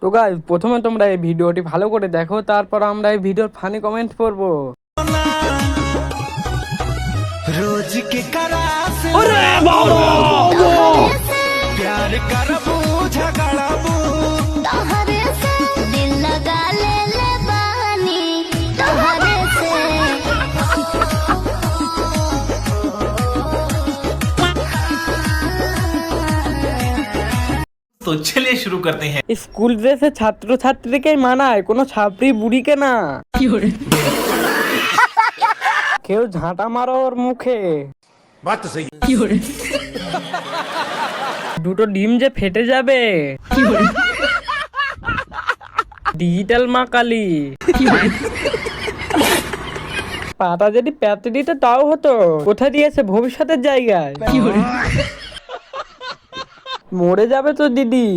তো গাইস প্রথমে তোমরা এই ভিডিওটি ভালো করে দেখো, তারপর আমরা এই ভিডিওর ফানি কমেন্ট করবো। रोज के करास अरे बाबा प्यार करबू झगड़बू तोहरे से दिल लगा ले बहानी तोहरे से। तो चलिए शुरू करते हैं। স্কুল ড্রেসে ছাত্র ছাত্রীকে মানায়, কোনো ছাপড়ি বুড়িকে না। কেউ ঝাঁটা মারো ওর মুখে। দুটো ডিম যে ফেটে যাবে। ডিজিটাল মা কালী। পাটা যদি প্যাতে দিতে তাও হতো, কোথায় দিয়েছে ভবিষ্যতের জায়গায়। মরে যাবে তো দিদি।